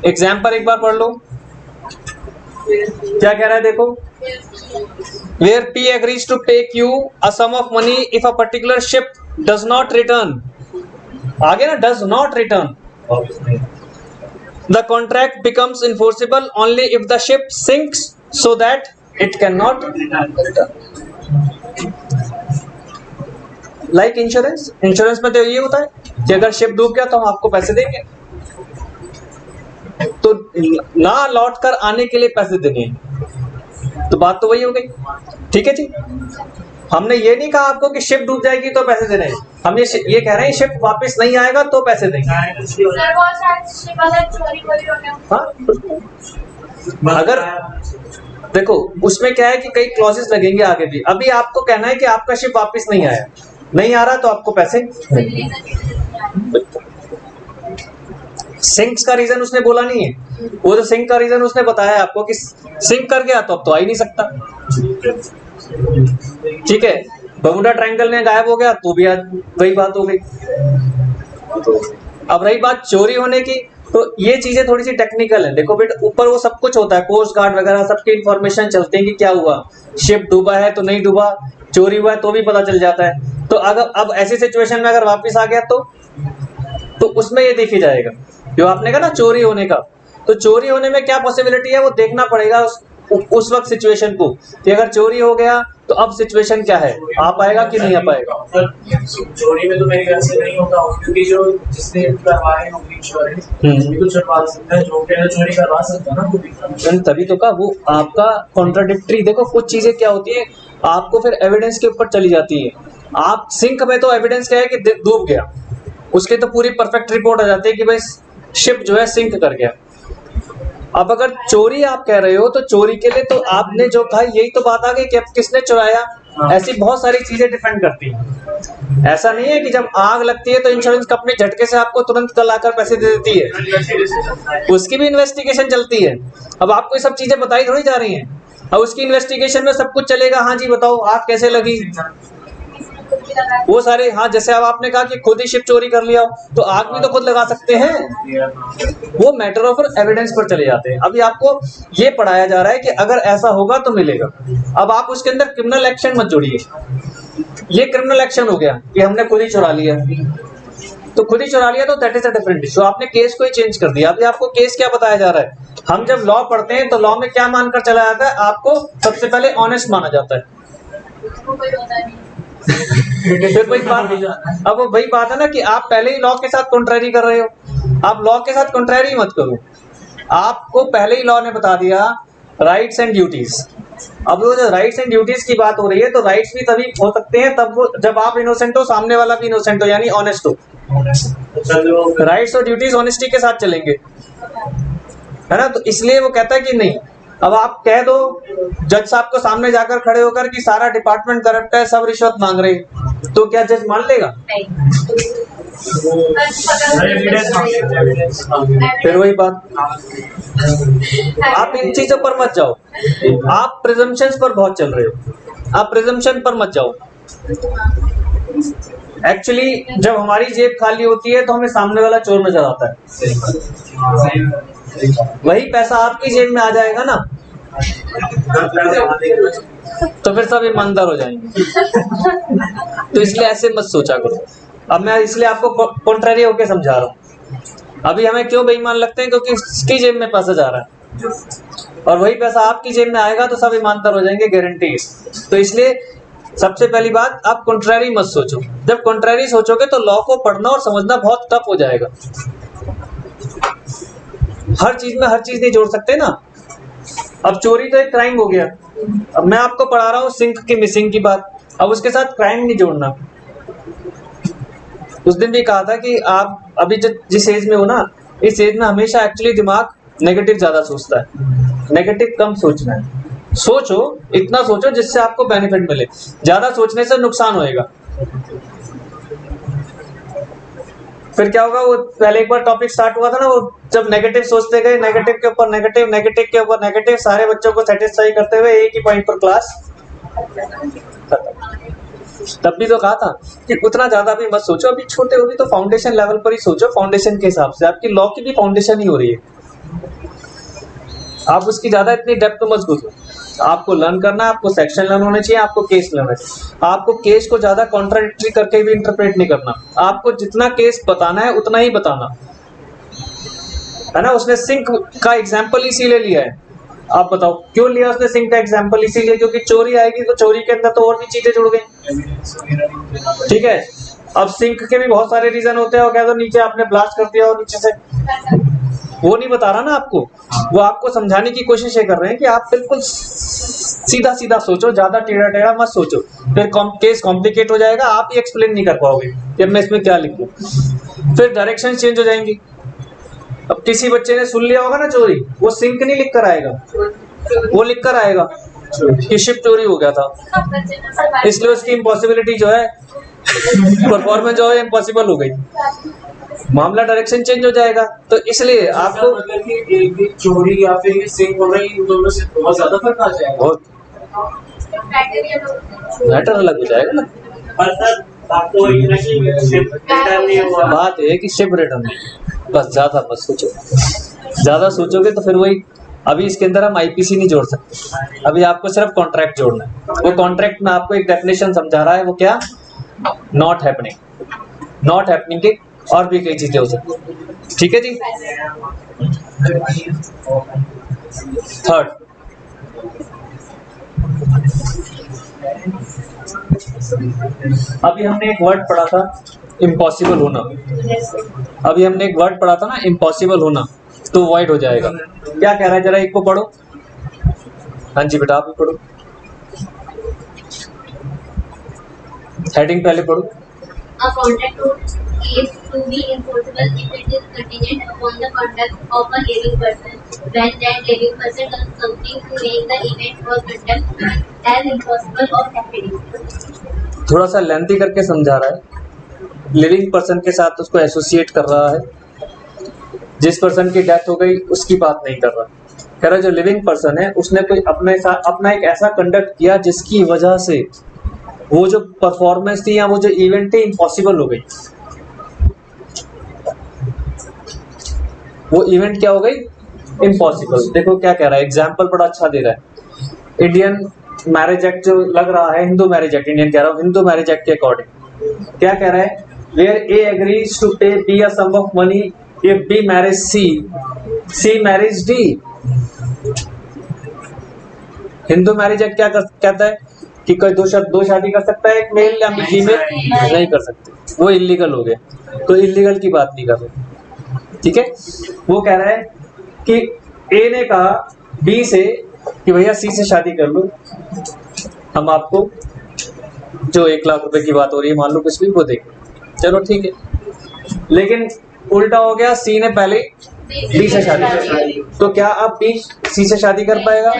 एग्जाम्पल एक बार पढ़ लो। क्या कह रहा है देखो, where P agrees to pay Q a sum of money if a particular ship does not return, आगे ना does not return, the contract becomes enforceable only if the ship sinks so that it cannot return. Like insurance, insurance में तो ये होता है कि अगर ship डूब गया तो हम आपको पैसे देंगे, तो ना लौट कर आने के लिए पैसे देने हैं, तो बात तो वही हो गई। ठीक है जी, हमने ये नहीं कहा आपको कि शिप डूब जाएगी तो पैसे देने हैं, हम ये कह रहे हैं शिप वापस नहीं आएगा तो पैसे देंगे। सर बहुत सारे शिप अगर चोरी वोरी होने हाँ, अगर देखो उसमें क्या है कि कई क्लॉजेस लगेंगे आगे भी, अभी आपको कहना है कि आपका शिप वापस नहीं आया, नहीं आ रहा तो आपको पैसे। सिंक का रीजन उसने बोला नहीं है, वो तो सिंक का रीजन उसने बताया आपको कि सिंक कर गया तो अब तो आ ही नहीं सकता। ठीक है, बर्मुडा ट्रायंगल में गायब हो गया तो भी आज वही बात हो गई। अब रही बात चोरी होने की, तो ये चीजें थोड़ी सी टेक्निकल है। देखो बेटा, ऊपर वो सब कुछ होता है, कोस्ट गार्ड वगैरह सबकी इंफॉर्मेशन चलती है कि क्या हुआ, शिप डूबा है तो नहीं डूबा, चोरी हुआ है तो भी पता चल जाता है। तो अगर अब ऐसी सिचुएशन में अगर वापस आ गया तो उसमें ये देखी जाएगा जो आपने कहा ना चोरी होने का, तो चोरी होने में क्या पॉसिबिलिटी है वो देखना पड़ेगा उस वक्त सिचुएशन को कि अगर चोरी हो गया तो अब सिचुएशन क्या है, आ पाएगा कि नहीं आ पाएगा। चोरी में तो मेरे ख्याल से नहीं होगा, क्योंकि जो जिसने करवाए होगी इंश्योरेंस भी तो चढ़वा सकता है, जो कि चोरी करवा सकता है ना वो भी। तभी तो कहा वो आपका कॉन्ट्राडिक्टरी। देखो कुछ चीजें क्या होती है, आपको फिर एविडेंस के ऊपर चली जाती है। आप सिंक में तो एविडेंस क्या है कि डूब गया, उसके तो पूरी परफेक्ट रिपोर्ट आ जाती है कि भाई शिप जो है सिंक कर गया। अब अगर चोरी आप कह रहे हो तो चोरी के लिए तो आपने जो कहा यही तो बात आ गई कि अब किसने चुराया, ऐसी बहुत सारी चीजें डिपेंड करती हैं। ऐसा नहीं है कि जब आग लगती है तो इंश्योरेंस कंपनी झटके से आपको तुरंत कल आकर पैसे दे देती है, उसकी भी इन्वेस्टिगेशन चलती है। अब आपको ये सब चीजें बताई थोड़ी जा रही हैं, अब उसकी इन्वेस्टिगेशन में सब कुछ चलेगा। हाँ जी बताओ आग कैसे लगी, वो सारे, हाँ जैसे अब आपने कहा कि खुद ही शिप चोरी कर लिया तो आग भी तो खुद लगा सकते हैं, वो मैटर ऑफ एविडेंस पर चले जाते हैं। अभी आपको ये पढ़ाया जा रहा है कि अगर ऐसा होगा तो मिलेगा। अब आप उसके अंदर क्रिमिनल एक्शन मत जोड़िए, ये क्रिमिनल एक्शन हो गया कि हमने खुद ही चुरा लिया, तो खुद ही चुरा लिया तो that is a different issue, आपने केस को ही चेंज कर दिया। अभी आपको केस क्या बताया जा रहा है, हम जब लॉ पढ़ते हैं तो लॉ में क्या मानकर चला जाता है, आपको सबसे पहले ऑनेस्ट माना जाता है। फिर वही बात, अब वो वही बात है ना कि आप पहले ही लॉ के साथ कॉन्ट्रैरी कर रहे हो। आप लॉ के साथ कॉन्ट्रैरी मत करो, आपको पहले ही लॉ ने बता दिया राइट्स एंड ड्यूटीज। अब वो जो राइट्स एंड ड्यूटीज की बात हो रही है, तो राइट्स भी तभी हो सकते हैं तब वो जब आप इनोसेंट हो, सामने वाला भी इनोसेंट हो, यानी ऑनेस्ट हो। राइट्स और ड्यूटीज ऑनेस्टी के साथ चलेंगे, है ना। तो इसलिए वो कहता है कि नहीं, अब आप कह दो जज साहब को सामने जाकर खड़े होकर कि सारा डिपार्टमेंट करप्ट है, सब रिश्वत मांग रहे, तो क्या जज मान लेगा? फिर वही बात, आप इन चीजों पर मत जाओ, आप प्रिजम्पशंस पर बहुत चल रहे हो, आप प्रिजम्पशन पर मत जाओ। एक्चुअली जब हमारी जेब खाली होती है तो हमें सामने वाला चोर नजर आता है, वही पैसा आपकी जेब में आ जाएगा ना, तो फिर सब ईमानदार हो जाएंगे। तो इसलिए ऐसे मत सोचा करो। अब मैं इसलिए आपको कॉन्ट्रैरी होके समझा रहा हूँ। अभी हमें क्यों बेईमान लगते हैं, क्योंकि इसकी जेब में पैसा जा रहा है, और वही पैसा आपकी जेब में आएगा तो सब ईमानदार हो जाएंगे, गारंटी। तो इसलिए सबसे पहली बात, आप कॉन्ट्रैरी मत सोचो। जब कॉन्ट्रैरी सोचोगे तो लॉ को पढ़ना और समझना बहुत टफ हो जाएगा। हर चीज में हर चीज नहीं जोड़ सकते ना। अब चोरी तो एक क्राइम हो गया, अब मैं आपको पढ़ा रहा हूँ सिंक की मिसिंग की बात, अब उसके साथ क्राइम नहीं जोड़ना। उस दिन भी कहा था कि आप अभी जिस एज में हो ना, इस एज में हमेशा एक्चुअली दिमाग नेगेटिव ज्यादा सोचता है, नेगेटिव कम सोचना है। सोचो, इतना सोचो जिससे आपको बेनिफिट मिले, ज्यादा सोचने से नुकसान होएगा। फिर क्या होगा, वो पहले एक बार टॉपिक स्टार्ट हुआ था ना, वो जब नेगेटिव सोचते गए, नेगेटिव के ऊपर नेगेटिव, नेगेटिव के ऊपर नेगेटिव, सारे बच्चों को सेटिस्फाई करते हुए एक ही पॉइंट पर क्लास। तब भी तो कहा था कि उतना ज्यादा भी मत सोचो, अभी छोटे हो भी तो फाउंडेशन लेवल पर ही सोचो, फाउंडेशन के हिसाब से। आपकी लॉ की भी फाउंडेशन ही हो रही है। आप उसकी ज्यादा इतनी डेप्थ में मत घुसो। आपको लर्न करना है, आपको सेक्शन लर्न होने चाहिए, आपको केस लर्न है। आपको केस को ज्यादा कॉन्ट्राडिक्टरी करके भी इंटरप्रेट नहीं करना। आपको जितना केस बताना है उतना ही बताना है ना। उसने सिंक का एग्जाम्पल इसीलिए लिया है। आप बताओ क्यों लिया उसने सिंक का एग्जाम्पल? इसीलिए क्योंकि चोरी आएगी तो चोरी के अंदर तो और भी चीजें जुड़ गई। ठीक है, अब सिंक के भी बहुत सारे रीजन होते हैं। और क्या तो नीचे आपने ब्लास्ट कर दिया और नीचे से, वो नहीं बता रहा ना आपको। वो आपको समझाने की कोशिश ये कर रहे हैं कि आप बिल्कुल सीधा सीधा सोचो, ज्यादा टेढ़ा टेढ़ा मत सोचो, फिर केस कॉम्प्लिकेट हो जाएगा, आप ही एक्सप्लेन नहीं कर पाओगे कि मैं इसमें क्या लिखूं। फिर डायरेक्शन चेंज हो जाएंगी। अब किसी बच्चे ने सुन लिया होगा ना चोरी, वो सिंक नहीं लिख कर आएगा, वो लिख कर आएगा कि शिप चोरी हो गया था। इसलिए उसकी इम्पॉसिबिलिटी जो है, परफॉर्मेंस जो है इम्पॉसिबल हो गई। मामला डायरेक्शन चेंज हो जाएगा। तो इसलिए आपको मतलब कि एक भी चोरी या फिर ये सिंक हो गई, इन दोनों से बहुत ज्यादा फर्क आ जाएगा। बहुत मैटर अलग हो जाएगा ना। पर सर आपको ये नहीं शिप रिटर्न नहीं हुआ। बात है कि शिप रिटर्न नहीं, बस ज्यादा मत सोचो। ज्यादा सोचोगे तो फिर वही, अभी इसके अंदर हम आईपीसी नहीं जोड़ सकते। अभी आपको सिर्फ कॉन्ट्रैक्ट जोड़ना है। वो कॉन्ट्रैक्ट में आपको एक डेफिनेशन समझा रहा है, वो क्या? Not happening. नॉट हैपनिंग की और भी कई चीजें हो सकती है। ठीक है जी। थर्ड, अभी हमने एक वर्ड पढ़ा था इम्पॉसिबल होना। अभी हमने एक वर्ड पढ़ा था ना इम्पॉसिबल होना, तो वॉइड हो जाएगा। क्या कह रहा है, जरा एक को पढ़ो। हाँ जी बेटा, आप भी पढ़ो। हेडिंग पहले पढ़ो। A contract is to be enforceable if it is contingent upon the conduct of a living person. When that living person does something to make the event or conduct as impossible or happening. थोड़ा सा lengthy करके समझा रहा है। Living person के साथ उसको associate कर रहा है। जिस पर्सन की डेथ हो गई उसकी बात नहीं कर रहा। कह रहा जो लिविंग पर्सन है उसने कोई अपने साथ अपना एक ऐसा कंडक्ट किया जिसकी वजह से वो जो परफॉर्मेंस थी या वो जो इवेंट थी इम्पॉसिबल हो गई। वो इवेंट क्या हो गई? इम्पॉसिबल। देखो क्या कह रहा है, एग्जाम्पल बड़ा अच्छा दे रहा है। इंडियन मैरिज एक्ट जो लग रहा है, हिंदू मैरिज एक्ट, इंडियन कह रहा हूँ, हिंदू मैरिज एक्ट के अकॉर्डिंग क्या कह रहा है? Where A agrees to pay B a sum of money if B marriage C, C marriage D. Hindu marriage act क्या कहता है कि कोई दो शादी कर सकता है, एक मेल या फीमेल नहीं कर सकते, वो इलीगल हो गया। तो इलीगल की बात नहीं कर रहे। ठीक है, वो कह रहा है कि ए ने कहा बी से कि भैया सी से शादी कर लो, हम आपको जो 1 लाख रुपए की बात हो रही है, मान लो कुछ भी, वो देंगे। चलो ठीक है। लेकिन उल्टा हो गया, सी ने पहले बी से शादी कर, तो क्या अब बी सी से शादी कर पाएगा?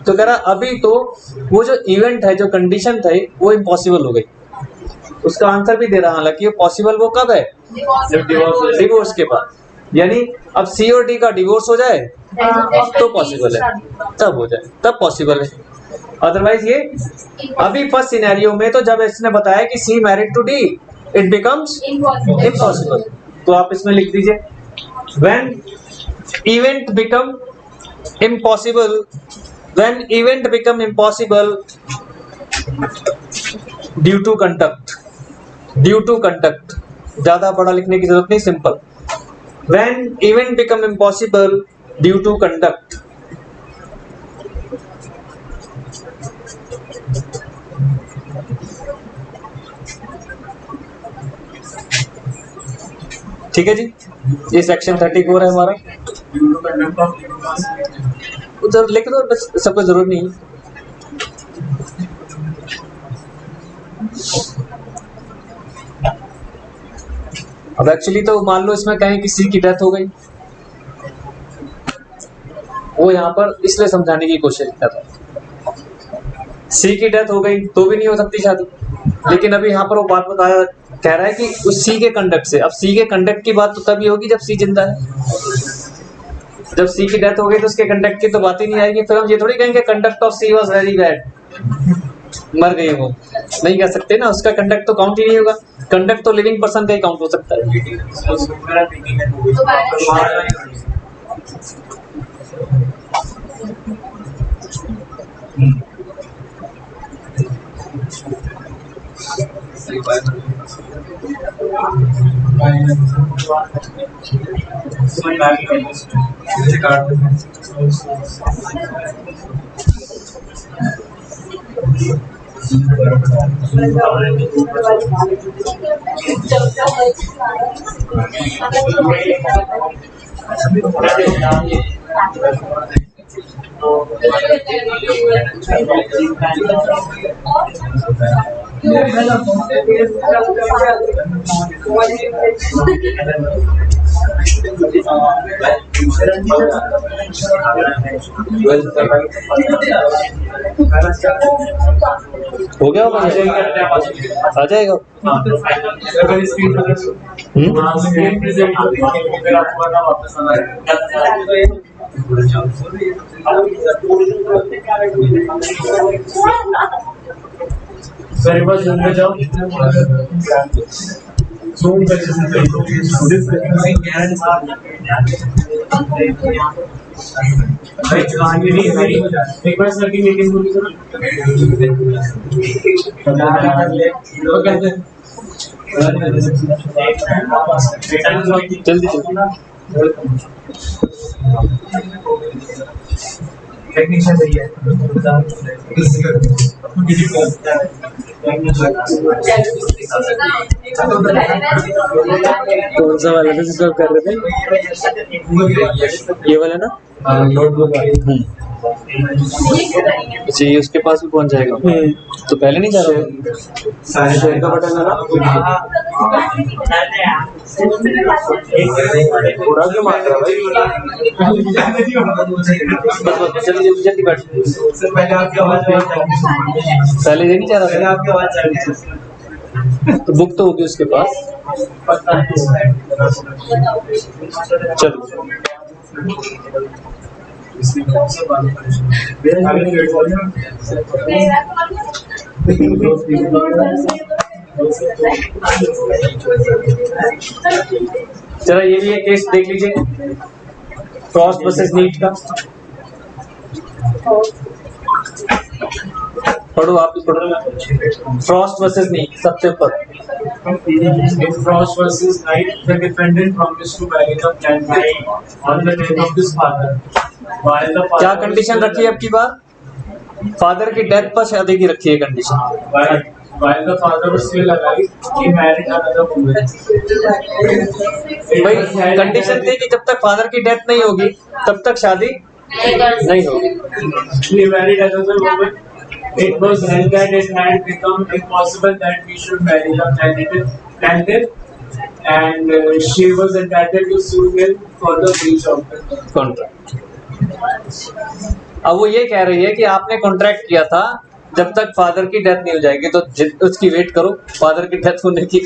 तो कह रहा अभी तो वो जो इवेंट है, जो कंडीशन थे, वो इम्पॉसिबल हो गई। उसका आंसर भी दे रहा, हालांकि पॉसिबल वो कब है? डिवोर्स के बाद। यानी अब सी और डी का डिवोर्स हो जाए तो पॉसिबल है, तब हो जाए, तब पॉसिबल है। अदरवाइज ये अभी फर्स्ट सिनेरियो में तो जब इसने बताया कि C married to D, it becomes impossible. तो आप इसमें लिख दीजिए when event become impossible, when event become impossible due to conduct, due to conduct, ज्यादा बड़ा लिखने की जरूरत नहीं, simple. when event become impossible due to conduct, ठीक है जी। ये सेक्शन 34 है हमारा। उधर लिख दो, बस सबको जरूरत नहीं है। अब एक्चुअली तो मान लो इसमें कहें कि सी की डेथ हो गई, वो यहाँ पर इसलिए समझाने की कोशिश कर रहा है। सी की डेथ हो गई तो भी नहीं हो सकती शादी, लेकिन अभी यहाँ पर वो बात बताया, कह रहा है कि उस सी के कंडक्ट से। अब सी के कंडक्ट की बात तो तभी होगी जब सी जिंदा है। जब सी की डेथ हो गई तो उसके कंडक्ट की तो बात ही नहीं आएगी। फिर हम ये थोड़ी कहेंगे conduct of she was very bad, मर गई वो, नहीं कह सकते ना, उसका कंडक्ट तो काउंट ही नहीं होगा। कंडक्ट तो लिविंग पर्सन का ही काउंट हो सकता है। हो गया होगा, आ जाएगा। अगर स्क्रीन प्रेजेंट फिर आपको ना वापस आना है। सर एक बार जूम में जाओ, जूम कर एक बार सर की मीटिंग पूरी करो। जल्दी टेक्नीशियन सही है। कौन सा वाला था जिसको कर रहे थे? ये वाला ना, नोटबुक अच्छा ये उसके पास भी पहुंच जाएगा। तो पहले नहीं जा रहा शेयर का बटन है ना, पूरा क्यों मार रहा है भाई? जल्दी जल्दी बैठ। पहले आपकी आवाज पहले ये नहीं जा रहा था, आपकी आवाज चल रही है। तो बुक तो होगी उसके पास। चलो चलो ये भी एक केस देख लीजिए, फ्रॉस्ट वर्सेस नीट का। पढ़ो आप भी पढ़ो, फ्रॉस्ट वर्सेस नीट सबसे ऊपर। In Frost versus Knight, the defendant promised to marry the candidate on the death of his father. While the father क्या कंडीशन रखी है आपकी बार? फादर की डेथ पर शादी की रखी है condition. while the father was still alive, he married another woman. भाई कंडीशन थी कि जब तक फादर की डेथ नहीं होगी तब तक शादी नहीं होगी। He married another woman. It was held that it had become impossible that we should marry the candidate, and she was entitled to sue him for the breach of the contract. अब वो ये कह रही है कि आपने contract किया था जब तक फादर की डेथ नहीं हो जाएगी तो उसकी वेट करो फादर की डेथ होने की।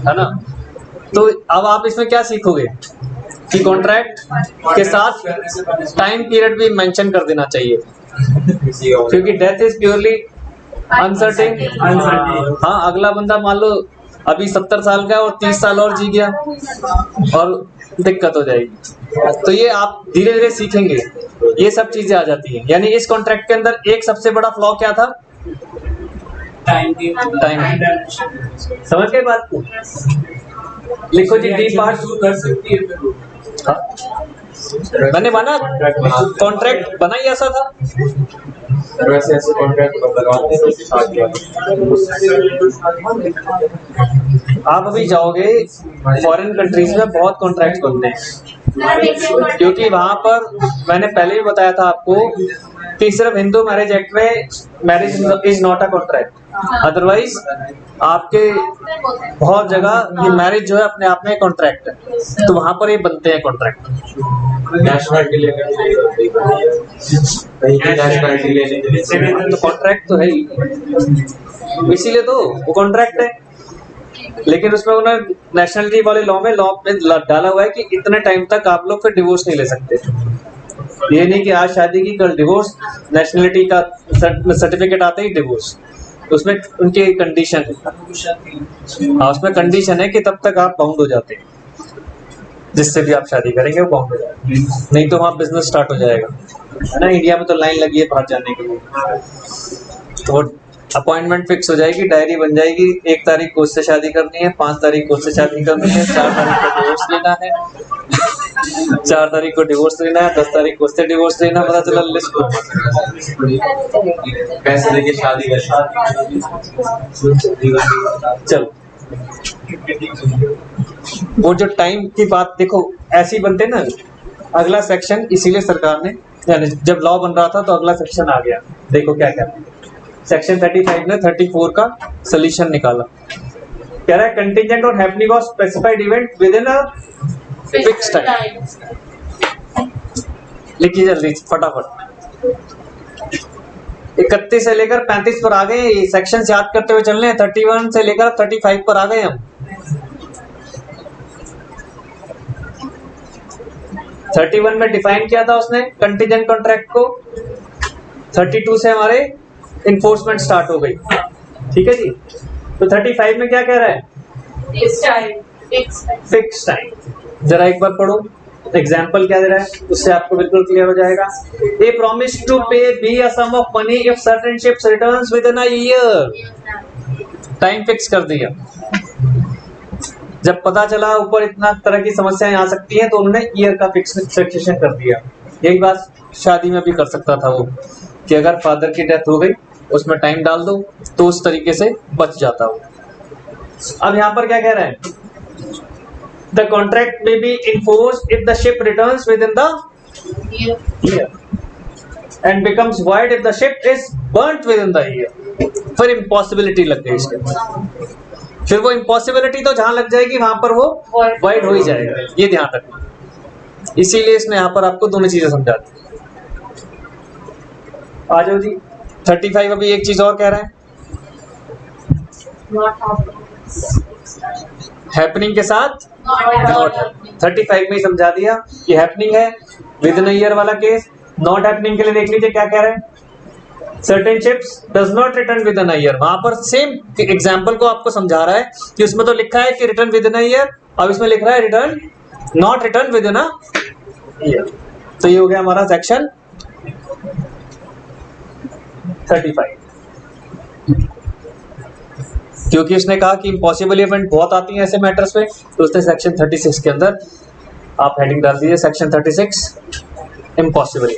है ना, तो अब आप इसमें क्या सीखोगे कि कॉन्ट्रैक्ट के साथ टाइम पीरियड भी मेंशन कर देना चाहिए, क्योंकि डेथ इज प्योरली अनसर्टेन। हाँ, अगला बंदा मान लो अभी 70 साल का है और 30 साल और जी गया और दिक्कत हो जाएगी। तो ये आप धीरे धीरे सीखेंगे, ये सब चीजें आ जाती हैं। यानी इस कॉन्ट्रैक्ट के अंदर एक सबसे बड़ा फ्लॉ क्या था? टाइम। समझ गए बात को? लिखो जी डी पार्ट। कर सकती है फिर। हाँ, मैंने माना कॉन्ट्रैक्ट बना ही ऐसा था। वैसे ऐसे कॉन्ट्रैक्ट लगाते हैं उसके साथ क्या आप अभी जाओगे फॉरेन कंट्रीज में बहुत कॉन्ट्रैक्ट बनते हैं, क्योंकि वहां पर मैंने पहले भी बताया था आपको कि सिर्फ हिंदू मैरिज एक्ट में marriage is not a contract, otherwise आपके बहुत जगह ये मैरिज जो है अपने आप में कॉन्ट्रैक्ट है, तो वहां पर ये बनते हैं कॉन्ट्रैक्ट। नेशनलिटी लेकर नेशनलिटी लेने के लिए तो कॉन्ट्रैक्ट तो है ही, इसीलिए तो वो कॉन्ट्रैक्ट है। लेकिन उसमें उन्होंने नेशनलिटी वाले लॉ में डाला हुआ है कि इतने टाइम तक आप लोग फिर डिवोर्स नहीं ले सकते। ये नहीं कि आज शादी की कल डिवोर्स, नेशनलिटी का सर्टिफिकेट आते ही डिवोर्स, उसमें उनकी कंडीशन है। हाँ, उसमें कंडीशन है कि तब तक आप बाउंड हो जाते हैं। जिससे भी आप शादी करेंगे वो बॉम्बे जाएगा, नहीं तो वहाँ बिजनेस स्टार्ट हो जाएगा, है ना। इंडिया में तो लाइन लगी है बाहर जाने के लिए, तो वो अपॉइंटमेंट फिक्स हो जाएगी, डायरी बन जाएगी, 1 तारीख को उससे शादी करनी है, 5 तारीख को उससे शादी करनी है, 4 तारीख को डिवोर्स लेना है, 4 तारीख को डिवोर्स लेना है, 10 तारीख को उससे डिवोर्स लेना, पता चला लिस्ट को पैसे लेके शादी कर। चलो। वो जो टाइम की बात देखो ऐसी बनते ना, अगला सेक्शन इसीलिए सरकार ने, यानी जब लॉ बन रहा था तो अगला सेक्शन आ गया, देखो क्या क्या सेक्शन 35 ने 34 का सोल्यूशन निकाला। कह रहा है कंटिजेंट और happening of specified event with in a fix time. लिखिए जल्दी फटाफट। 31 से लेकर 35 पर आ गए, सेक्शन याद करते हुए चल रहे हैं। 31 से लेकर 35 पर आ गए हम। 31 में डिफाइन किया था उसने कंटिजेंट कॉन्ट्रैक्ट को, 32 से हमारे इन्फोर्समेंट स्टार्ट हो गई, ठीक है जी। तो 35 में क्या कह रहा है? Fix time. जरा एक बार पढ़ो एग्जाम्पल क्या दे रहा है, उससे आपको बिल्कुल क्लियर हो जाएगा। A promise to pay B a sum of money if certain ships returns within a year. Time fix कर दिया। जब पता चला ऊपर इतना तरह की समस्याएं आ सकती हैं तो उन्होंने ईयर का फिक्सेशन कर दिया। यही बात शादी में भी कर सकता था वो, कि अगर फादर की डेथ हो गई उसमें टाइम डाल दो तो उस तरीके से बच जाता हो। अब यहाँ पर क्या कह रहा है? द कॉन्ट्रैक्ट में B enforced if the ship returns with in the year and becomes wide if the ship is burnt with in the year. फिर इम्पॉसिबिलिटी लग गई इसके, फिर वो इम्पॉसिबिलिटी तो जहां लग जाएगी वहां पर वो वाइड हो ही जाएगा, ये ध्यान रखना। इसीलिए इसने यहाँ पर आपको दोनों चीजें समझा दी। आ जाओ जी। 35 अभी एक चीज और कह रहा है, हैपनिंग के साथ नॉट। 35 में ही समझा दिया कि हैपनिंग है विद इन ईयर वाला केस। नॉट हैपनिंग के लिए देख लीजिए क्या कह रहे हैं, certain ships does not return with in year. वहां पर सेम एग्जांपल को आपको समझा रहा है कि उसमें तो लिखा है कि रिटर्न विद इन ईयर, अब इसमें लिख रहा है return not return with in year. तो ये हो गया हमारा सेक्शन 35। क्योंकि उसने कहा कि इम्पॉसिबल इवेंट बहुत आती हैं ऐसे मैटर्स पे, तो उसने सेक्शन 36 के अंदर आप हेडिंग डाल दीजिए, सेक्शन 36 इम्पॉसिबल।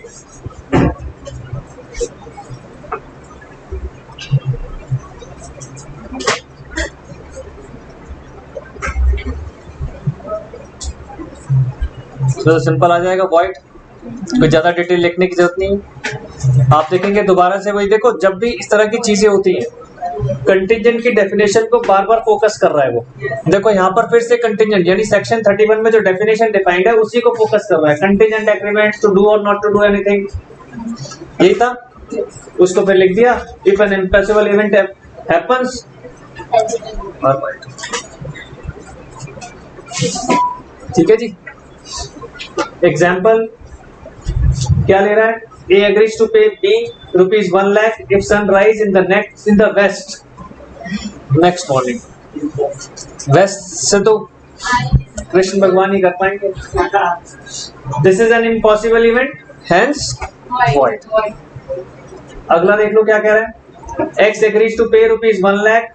तो सिंपल आ जाएगा वॉइड, कोई ज्यादा डिटेल लिखने की जरूरत नहीं। आप देखेंगे दोबारा से वही, देखो जब भी इस तरह की चीजें होती हैं कंटिजेंट की डेफिनेशन को बार बार फोकस कर रहा है वो। देखो यहाँ पर फिर से कंटिजेंट यानी सेक्शन 31 में जो डेफिनेशन डिफाइंड है उसी को फोकस कर रहा है। कंटिजेंट एग्रीमेंट टू डू और नॉट टू डू एनीथिंग, यही था। उसको फिर लिख दिया if an impossible event happens. ठीक है जी। एग्जाम्पल क्या ले रहा है? A agrees to pay B ₹1 lakh if sunrise in the west next morning. West से तो कृष्ण भगवान ही कर पाएंगे। This is an impossible event, hence void. अगला देख लो क्या कह रहा है? X agrees to pay ₹1 lakh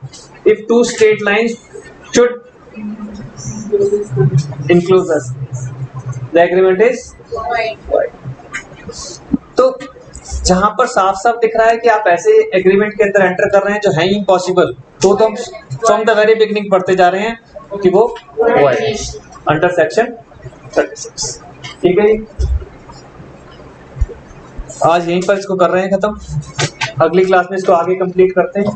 if 2 straight lines should enclose us. The agreement is void. तो जहां पर साफ साफ दिख रहा है कि आप ऐसे एग्रीमेंट के अंदर एंटर कर रहे हैं जो है इम्पॉसिबल, तो हम फ्रॉम द वेरी बिगिनिंग पढ़ते जा रहे हैं कि वो void अंडर सेक्शन 36। ठीक है जी, आज यहीं पर इसको कर रहे हैं खत्म। अगली क्लास में इसको आगे कंप्लीट करते हैं।